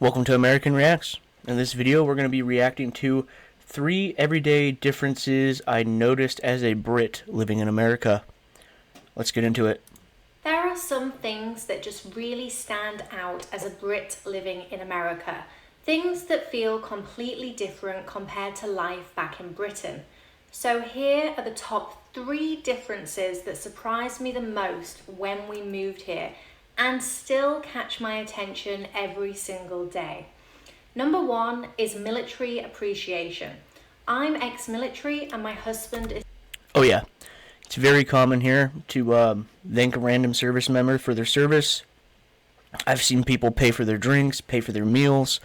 Welcome to American Reacts. In this video, we're going to be reacting to 3 everyday differences I noticed as a Brit living in America. Let's get into it. There are some things that just really stand out as a Brit living in America. Things that feel completely different compared to life back in Britain. So here are the top 3 differences that surprised me the most when we moved here and still catch my attention every single day. Number 1 is military appreciation. I'm ex-military and my husband is... Oh yeah, it's very common here to thank a random service member for their service. I've seen people pay for their drinks, pay for their meals.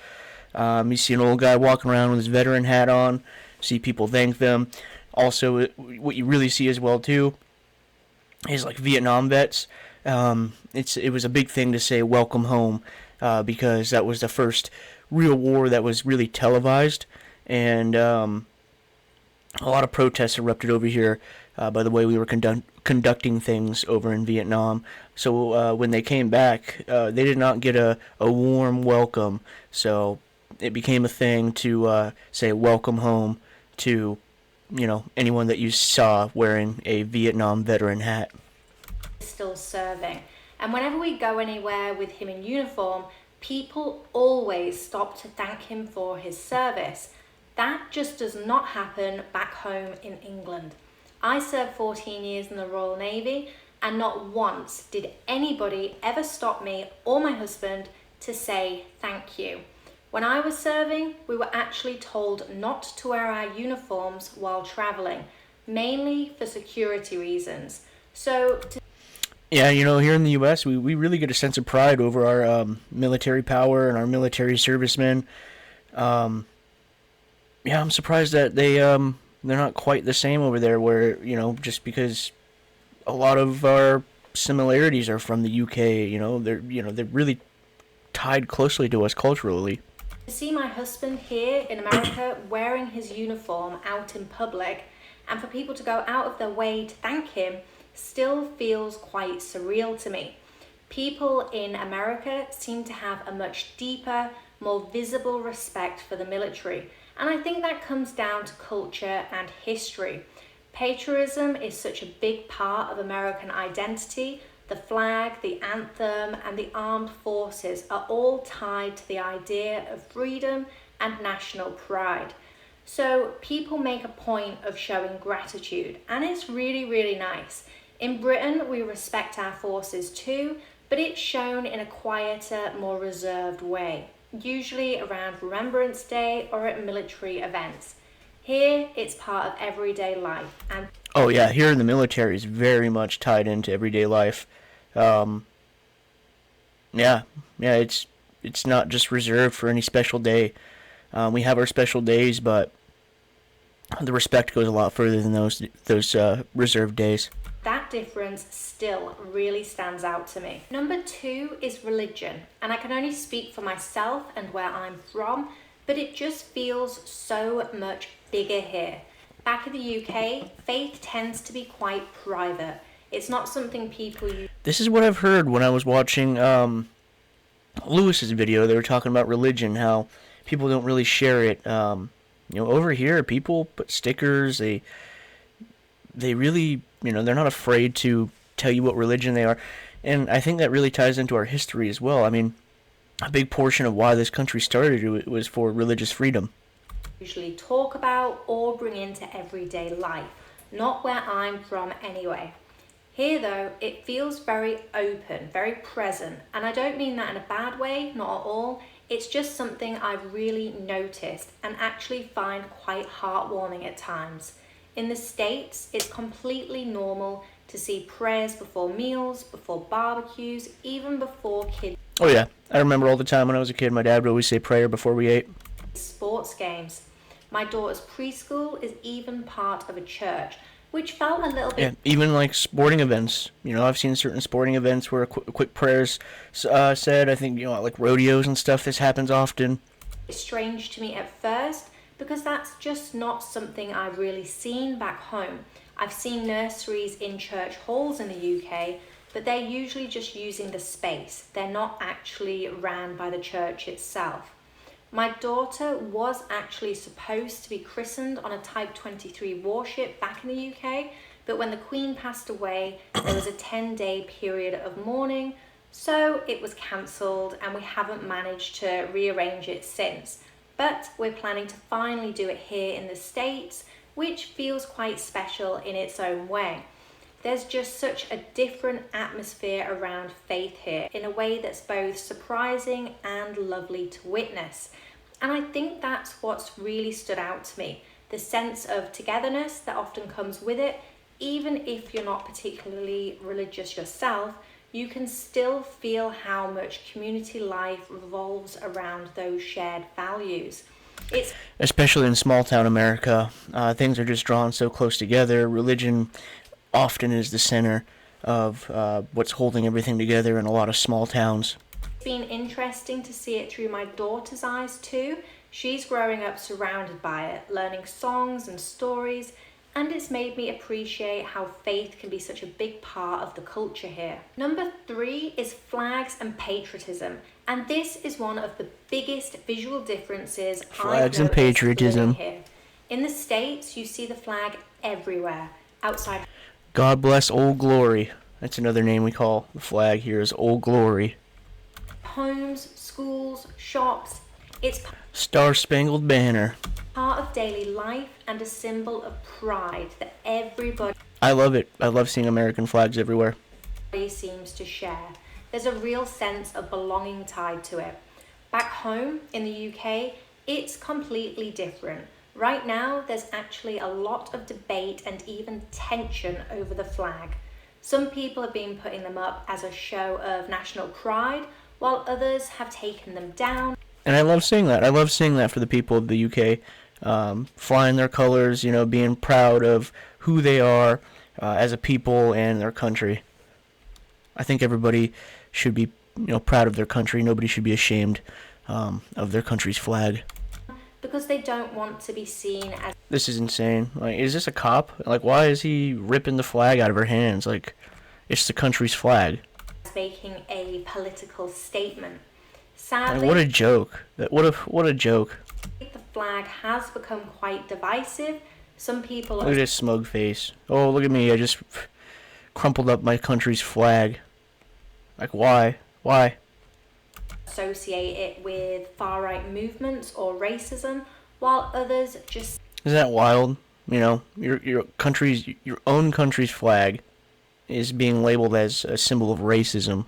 You see an old guy walking around with his veteran hat on, see people thank them. Also, what you really see as well too is like Vietnam vets. It was a big thing to say welcome home because that was the first real war that was really televised, and a lot of protests erupted over here by the way we were conducting things over in Vietnam. So when they came back, they did not get a warm welcome. So it became a thing to say welcome home to anyone that you saw wearing a Vietnam veteran hat. Still serving, and whenever we go anywhere with him in uniform, people always stop to thank him for his service. That just does not happen back home in England. I served 14 years in the Royal Navy, and not once did anybody ever stop me or my husband to say thank you. When I was serving, we were actually told not to wear our uniforms while traveling, mainly for security reasons. Yeah, here in the U.S., we really get a sense of pride over our military power and our military servicemen. Yeah, I'm surprised that they're not quite the same over there, where just because a lot of our similarities are from the UK. They're really tied closely to us culturally. To see my husband here in America wearing his uniform out in public, and for people to go out of their way to thank him, still feels quite surreal to me. People in America seem to have a much deeper, more visible respect for the military, and I think that comes down to culture and history. Patriotism is such a big part of American identity. The flag, the anthem, and the armed forces are all tied to the idea of freedom and national pride. So people make a point of showing gratitude, and it's really, really nice. In Britain, we respect our forces too, but it's shown in a quieter, more reserved way, usually around Remembrance Day or at military events. Here, it's part of everyday life. And oh yeah, here in the military is very much tied into everyday life. Yeah, it's not just reserved for any special day. We have our special days, but the respect goes a lot further than those reserved days. That difference still really stands out to me. Number 2 is religion, and I can only speak for myself and where I'm from, but it just feels so much bigger here. Back in the UK, faith tends to be quite private. It's not something people use. This is what I've heard when I was watching Lewis's video. They were talking about religion, how people don't really share it. Over here, people put stickers. They really, they're not afraid to tell you what religion they are. And I think that really ties into our history as well. I mean, a big portion of why this country started was for religious freedom. Usually talk about or bring into everyday life, not where I'm from anyway. Here though, it feels very open, very present, and I don't mean that in a bad way, not at all. It's just something I've really noticed and actually find quite heartwarming at times. In the States, it's completely normal to see prayers before meals, before barbecues, even before kids. Oh yeah, I remember all the time when I was a kid, my dad would always say prayer before we ate. Sports games. My daughter's preschool is even part of a church, which felt a little bit... Yeah, even like sporting events. I've seen certain sporting events where quick prayers said. I think, like rodeos and stuff, this happens often. It's strange to me at first, because that's just not something I've really seen back home. I've seen nurseries in church halls in the UK, but they're usually just using the space. They're not actually ran by the church itself. My daughter was actually supposed to be christened on a Type 23 warship back in the UK, but when the Queen passed away, there was a 10-day period of mourning, so it was cancelled and we haven't managed to rearrange it since. But we're planning to finally do it here in the States, which feels quite special in its own way. There's just such a different atmosphere around faith here in a way that's both surprising and lovely to witness. And I think that's what's really stood out to me, the sense of togetherness that often comes with it. Even if you're not particularly religious yourself, you can still feel how much community life revolves around those shared values. Especially in small town America, things are just drawn so close together. Religion often is the center of what's holding everything together in a lot of small towns. It's been interesting to see it through my daughter's eyes too. She's growing up surrounded by it, learning songs and stories, and it's made me appreciate how faith can be such a big part of the culture here. Number 3 is flags and patriotism, and this is one of the biggest visual differences Flags I've and patriotism. living here. In the States, you see the flag everywhere, outside. God bless Old Glory. That's another name we call the flag here, is Old Glory. Homes, schools, shops. It's Star Spangled Banner. part of daily life and a symbol of pride that everybody I love it. I love seeing American flags everywhere. seems to share. There's a real sense of belonging tied to it. Back home in the UK, it's completely different. Right now, there's actually a lot of debate and even tension over the flag. Some people have been putting them up as a show of national pride, while others have taken them down. And I love seeing that. I love seeing that for the people of the UK, flying their colors, being proud of who they are as a people and their country. I think everybody should be, proud of their country. Nobody should be ashamed of their country's flag. Because they don't want to be seen as This is insane. Like, is this a cop? Like, why is he ripping the flag out of her hands? Like, it's the country's flag. making a political statement. Like, Sadly, what a joke. What a joke. the flag has become quite divisive. Some people Look at this smug face. Oh, look at me. I just crumpled up my country's flag. Like, why? Why? associate it with far-right movements or racism, while others just Isn't that wild? Your own country's flag is being labeled as a symbol of racism.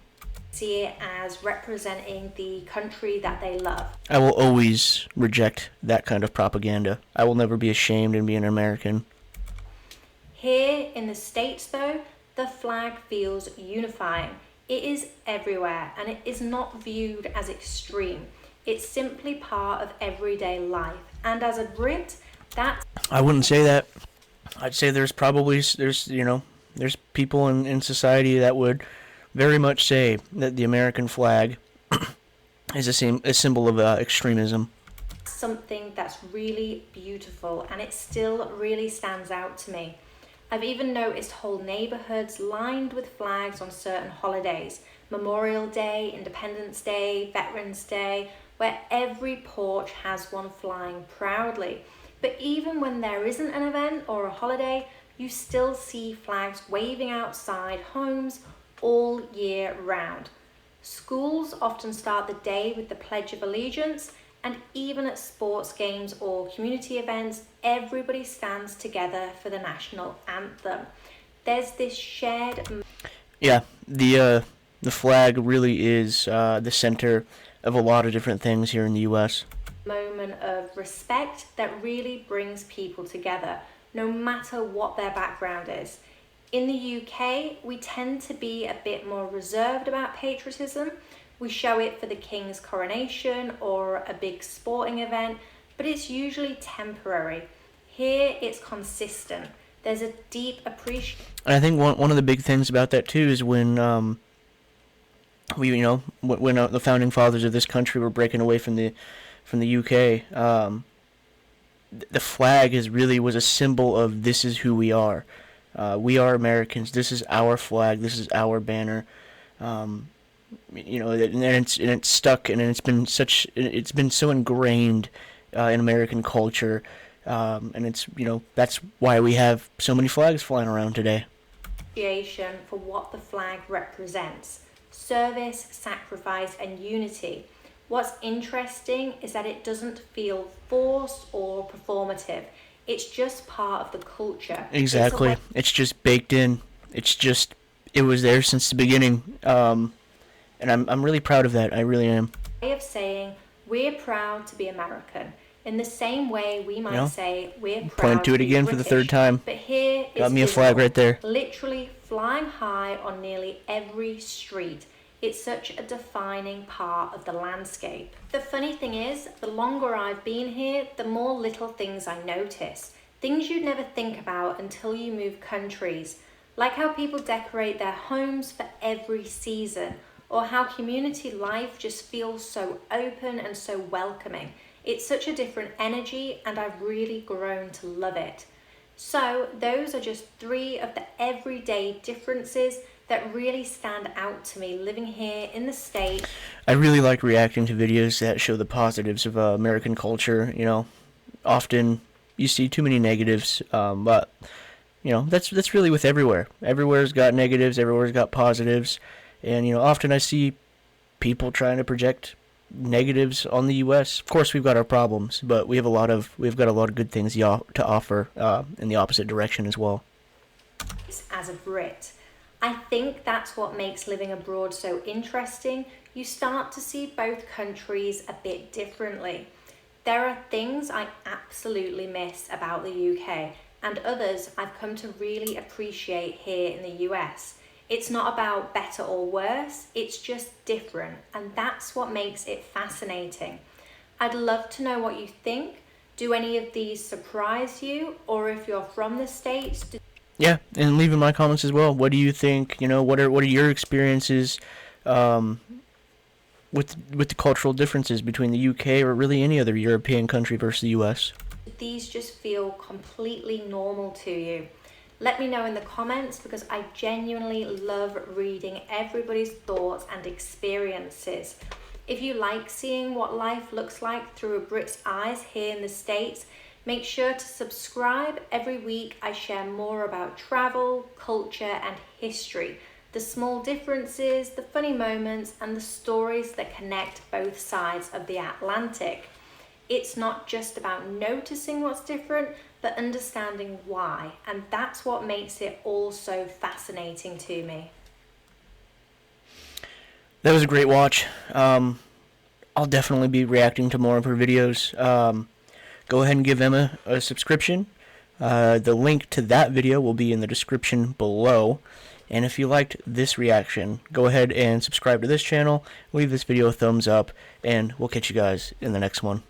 see it as representing the country that they love. I will always reject that kind of propaganda. I will never be ashamed in being an American. Here in the States, though, the flag feels unifying. It is everywhere and it is not viewed as extreme. It's simply part of everyday life. And as a Brit, that's I wouldn't say that. I'd say there's people in society that would very much say that the American flag is a symbol of extremism. something that's really beautiful and it still really stands out to me. I've even noticed whole neighborhoods lined with flags on certain holidays, Memorial Day, Independence Day, Veterans Day, where every porch has one flying proudly. But even when there isn't an event or a holiday, you still see flags waving outside homes all year round. Schools often start the day with the Pledge of Allegiance, and even at sports games or community events, everybody stands together for the national anthem. There's this shared Yeah, the flag really is the center of a lot of different things here in the U.S. moment of respect that really brings people together, no matter what their background is. In the UK, we tend to be a bit more reserved about patriotism. We show it for the King's coronation or a big sporting event, but it's usually temporary. Here, it's consistent. There's a deep appreciation. And I think one of the big things about that too is when when the founding fathers of this country were breaking away from the UK, the flag was a symbol of this is who we are. We are Americans. This is our flag. This is our banner. Um, and it's stuck, and it's been so ingrained in American culture, and that's why we have so many flags flying around today. Appreciation for what the flag represents: service, sacrifice, and unity. What's interesting is that it doesn't feel forced or performative. It's just part of the culture. Exactly. It's just baked in. It was there since the beginning. And I'm really proud of that. I really am. Way of saying we're proud to be American. In the same way we might say we're proud Point to it be again British. for the third time. But here Got it's me a flag visible, right there. literally flying high on nearly every street. It's such a defining part of the landscape. The funny thing is, the longer I've been here, the more little things I notice. Things you'd never think about until you move countries. Like how people decorate their homes for every season, or how community life just feels so open and so welcoming. It's such a different energy, and I've really grown to love it. So those are just 3 of the everyday differences that really stand out to me living here in the States. I really like reacting to videos that show the positives of American culture. Often you see too many negatives, but that's really with everywhere. Everywhere's got negatives. Everywhere's got positives, and often I see people trying to project negatives on the U.S. Of course, we've got our problems, but we've got a lot of good things to offer in the opposite direction as well. As a Brit, I think that's what makes living abroad so interesting. You start to see both countries a bit differently. There are things I absolutely miss about the UK, and others I've come to really appreciate here in the US. It's not about better or worse, it's just different, and that's what makes it fascinating. I'd love to know what you think. Do any of these surprise you? Or if you're from the States, Yeah, and leave in my comments as well. What do you think? What are your experiences with the cultural differences between the UK or really any other European country versus the US? these just feel completely normal to you? Let me know in the comments, because I genuinely love reading everybody's thoughts and experiences. If you like seeing what life looks like through a Brit's eyes here in the States, make sure to subscribe. Every week I share more about travel, culture, and history, the small differences, the funny moments, and the stories that connect both sides of the Atlantic. It's not just about noticing what's different, but understanding why, and that's what makes it all so fascinating to me. That was a great watch. I'll definitely be reacting to more of her videos. Go ahead and give Emma a subscription. The link to that video will be in the description below. And if you liked this reaction, go ahead and subscribe to this channel, leave this video a thumbs up, and we'll catch you guys in the next one.